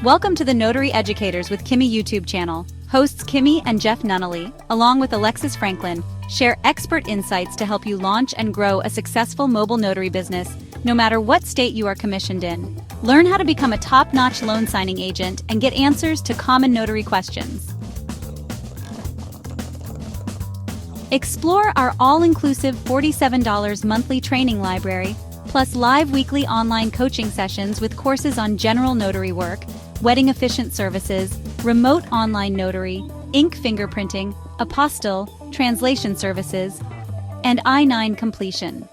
Welcome to the Notary Educators with Kimmi YouTube channel. Hosts Kimmi and Jeff Nunnally, along with Alexis Franklin, share expert insights to help you launch and grow a successful mobile notary business, no matter what state you are commissioned in. Learn how to become a top-notch loan signing agent and get answers to common notary questions. Explore our all-inclusive $47 monthly training library, plus live weekly online coaching sessions with courses on general notary work, wedding efficient services, remote online notary, ink fingerprinting, apostille, translation services, and I-9 completion.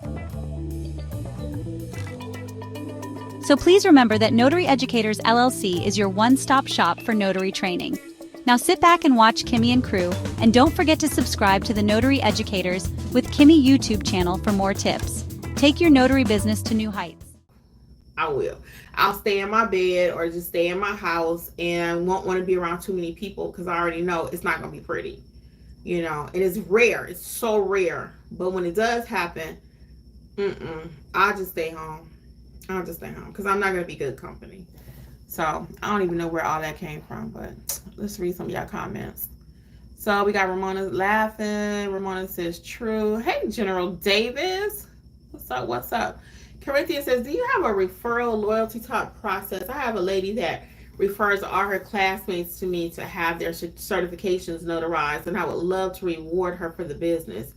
So please remember that Notary Educators LLC is your one-stop shop for notary training. Now sit back and watch Kimmi and crew, and don't forget to subscribe to the Notary Educators with Kimmi YouTube channel for more tips. Take your notary business to new heights. I will. I'll stay in my bed or just stay in my house and won't want to be around too many people because I already know it's not going to be pretty. You know, and it's rare. It's so rare. But when it does happen, I'll just stay home. I'll just stay home because I'm not going to be good company. So I don't even know where all that came from, but let's read some of y'all comments. So we got Ramona laughing. Ramona says true. Hey, General Davis. What's up? What's up? Corinthia says, do you have a referral loyalty talk process? I have a lady that refers all her classmates to me to have their certifications notarized, and I would love to reward her for the business.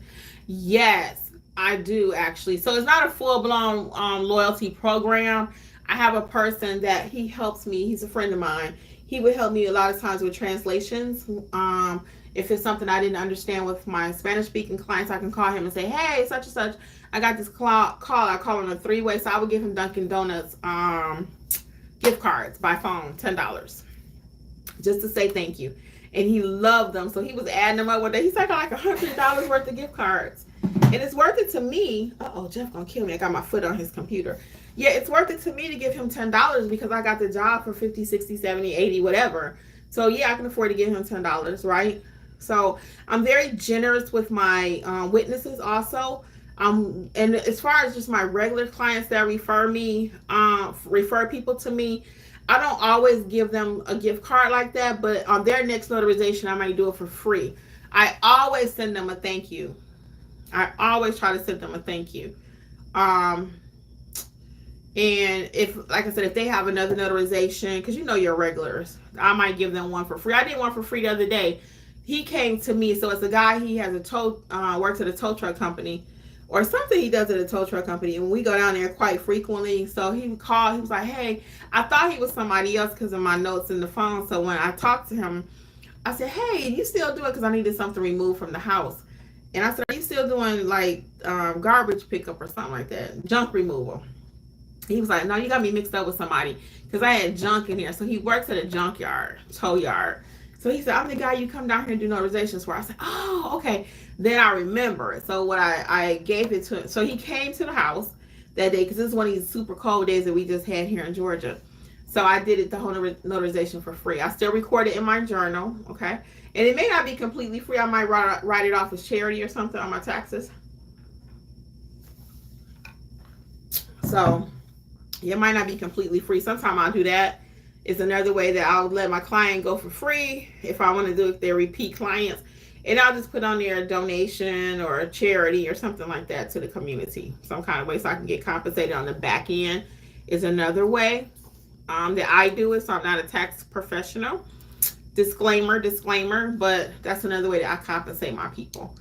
Yes, I do actually. So it's not a full-blown loyalty program. I have a person that he helps me. He's a friend of mine. He would help me a lot of times with translations. If it's something I didn't understand with my Spanish-speaking clients, I can call him and say, hey, such and such, I got this call. I call him a three-way. So I would give him Dunkin' Donuts gift cards by phone, $10, just to say thank you. And he loved them. So he was adding them up one day. He's like $100 worth of gift cards. And it's worth it to me. Uh-oh, Jeff gonna kill me. I got my foot on his computer. Yeah, it's worth it to me to give him $10 because I got the job for 50, 60, 70, 80, whatever. So yeah, I can afford to give him $10, right? So I'm very generous with my witnesses also. And as far as just my regular clients that refer people to me, I don't always give them a gift card like that, but on their next notarization, I might do it for free. I always send them a thank you. I always try to send them a thank you. And if, like I said, if they have another notarization, because you know your regulars, I might give them one for free. I did one for free the other day. He came to me, so it's a guy, he has a works at a tow truck company, or something he does at a tow truck company, and we go down there quite frequently. So he called, he was like, hey, I thought he was somebody else because of my notes in the phone. So when I talked to him, I said, hey, you still do it? Because I needed something removed from the house. And I said, are you still doing like garbage pickup or something like that, junk removal? He was like, no, you got me mixed up with somebody because I had junk in here. So he works at a junkyard, tow yard. So he said, I'm the guy you come down here and do notarizations for. I said, oh, okay. Then I remember it. So what I gave it to him. So he came to the house that day because this is one of these super cold days that we just had here in Georgia. So I did it, the whole notarization for free. I still record it in my journal, okay? And it may not be completely free. I might write it off as charity or something on my taxes. So it might not be completely free. Sometimes I'll do that. It's another way that I'll let my client go for free if I want to do it if they're repeat clients. And I'll just put on there a donation or a charity or something like that to the community. Some kind of way so I can get compensated on the back end is another way that I do it. So I'm not a tax professional. Disclaimer, but that's another way that I compensate my people.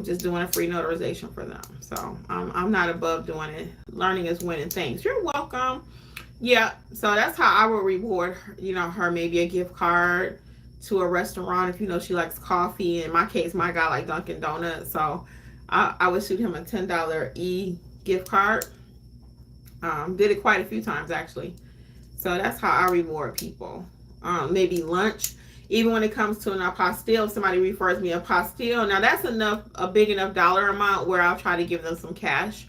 Just doing a free notarization for them. So I'm not above doing it. Learning is winning things. You're welcome. Yeah, so that's how I would reward, her, maybe a gift card to a restaurant if she likes coffee. In my case, my guy like Dunkin' Donuts, so I would shoot him a $10 gift card. Did it quite a few times actually. So that's how I reward people. Maybe lunch. Even when it comes to an apostille, if somebody refers me a apostille, now that's a big enough dollar amount where I'll try to give them some cash.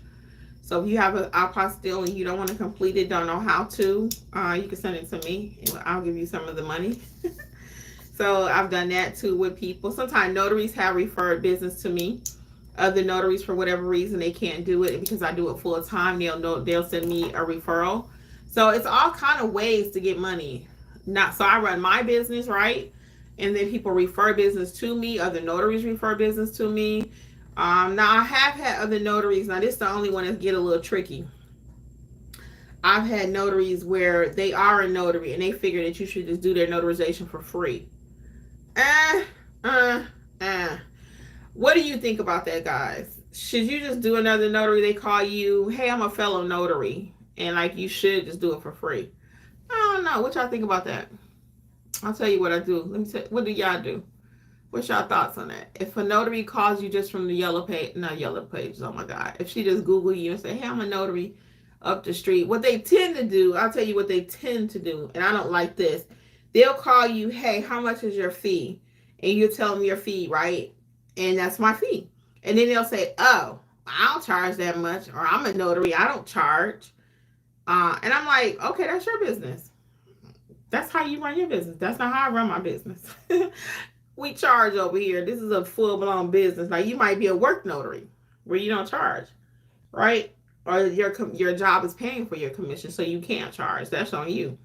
So if you have an apostille and you don't want to complete it, don't know how to, you can send it to me and I'll give you some of the money. So I've done that too with people. Sometimes notaries have referred business to me. Other notaries, for whatever reason, they can't do it because I do it full time. They'll send me a referral. So it's all kind of ways to get money. Not so I run my business, right? And then people refer business to me. Other notaries refer business to me. Now I have had other notaries. Now this is the only one that get a little tricky. I've had notaries where they are a notary and they figure that you should just do their notarization for free. Eh, uh, eh. What do you think about that, guys? Should you just do another notary? They call you, hey, I'm a fellow notary, and like you should just do it for free. I don't know. What y'all think about that? I'll tell you what I do. Let me tell you, what do y'all do? What's y'all thoughts on that? If a notary calls you just from the yellow page, not yellow pages, oh my God. If she just Google you and say, hey, I'm a notary up the street, what they tend to do, I'll tell you what they tend to do, and I don't like this. They'll call you, hey, how much is your fee? And you tell them your fee, right? And that's my fee. And then they'll say, oh, I don't charge that much, or I'm a notary, I don't charge. And I'm like, okay, that's your business. That's how you run your business. That's not how I run my business. We charge over here. This is a full-blown business. Like, you might be a work notary where you don't charge, right? Or your job is paying for your commission, so you can't charge. That's on you.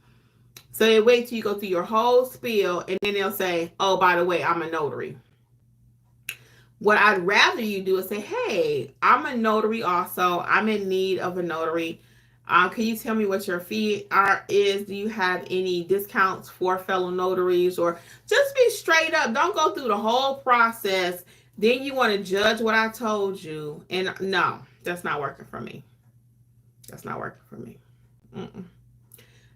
So they wait till you go through your whole spiel, and then they'll say, oh, by the way, I'm a notary. What I'd rather you do is say, hey, I'm a notary also. I'm in need of a notary. Can you tell me what your fee is? Do you have any discounts for fellow notaries? Or just be straight up. Don't go through the whole process. Then you want to judge what I told you. And no, that's not working for me. That's not working for me. Mm-mm.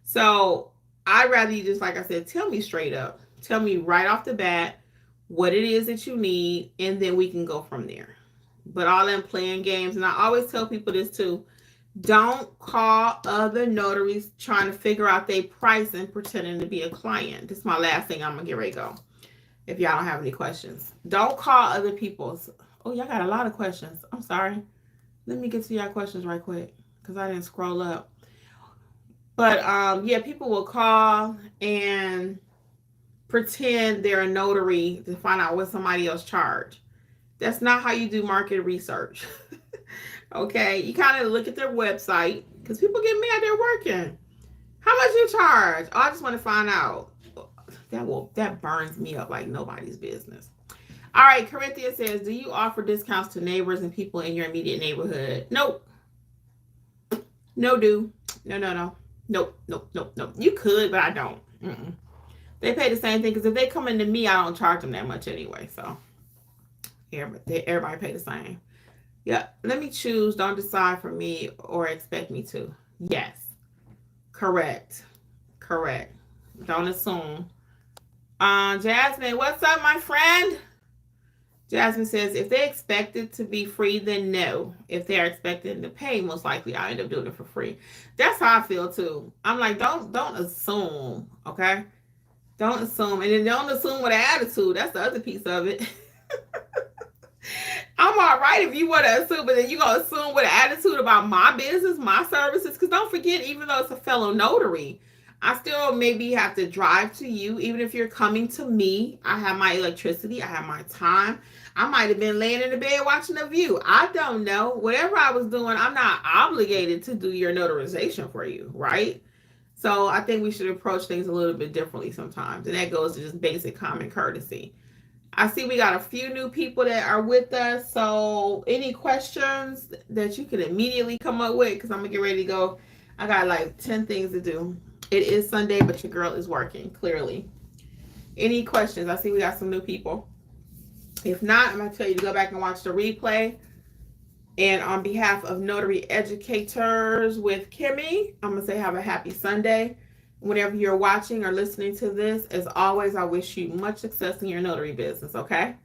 So I'd rather you just, like I said, tell me straight up. Tell me right off the bat what it is that you need, and then we can go from there. But all them playing games, and I always tell people this too, don't call other notaries trying to figure out their price and pretending to be a client. This is my last thing. I'm going to get ready to go. If y'all don't have any questions. Don't call other people's. Oh, y'all got a lot of questions. I'm sorry. Let me get to y'all questions right quick because I didn't scroll up. But yeah, people will call and pretend they're a notary to find out what somebody else charge. That's not how you do market research. Okay, you kind of look at their website because people get mad they're working. How much you charge? Oh, I just want to find out. That burns me up like nobody's business. All right, Corinthia says, do you offer discounts to neighbors and people in your immediate neighborhood? Nope. No, do. No. Nope. You could, but I don't. Mm-mm. They pay the same thing because if they come into me, I don't charge them that much anyway. So everybody pay the same. Yeah, let me choose. Don't decide for me or expect me to. Yes. Correct. Don't assume. Jasmine, what's up, my friend? Jasmine says, if they expect it to be free, then no. If they're expecting to pay, most likely I'll end up doing it for free. That's how I feel too. I'm like, don't assume, okay? Don't assume. And then don't assume with an attitude. That's the other piece of it. I'm all right if you want to assume, but then you're going to assume with an attitude about my business, my services. Because don't forget, even though it's a fellow notary, I still maybe have to drive to you. Even if you're coming to me, I have my electricity. I have my time. I might have been laying in the bed watching a view. I don't know. Whatever I was doing, I'm not obligated to do your notarization for you, right? So I think we should approach things a little bit differently sometimes. And that goes to just basic common courtesy. I see we got a few new people that are with us. So any questions that you can immediately come up with, because I'm going to get ready to go. I got like 10 things to do. It is Sunday, but your girl is working, clearly. Any questions? I see we got some new people. If not, I'm going to tell you to go back and watch the replay. And on behalf of Notary Educators with Kimmi, I'm going to say have a happy Sunday. Whenever you're watching or listening to this, as always, I wish you much success in your notary business, okay?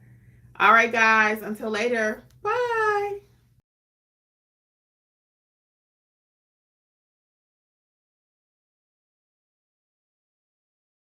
All right, guys, until later.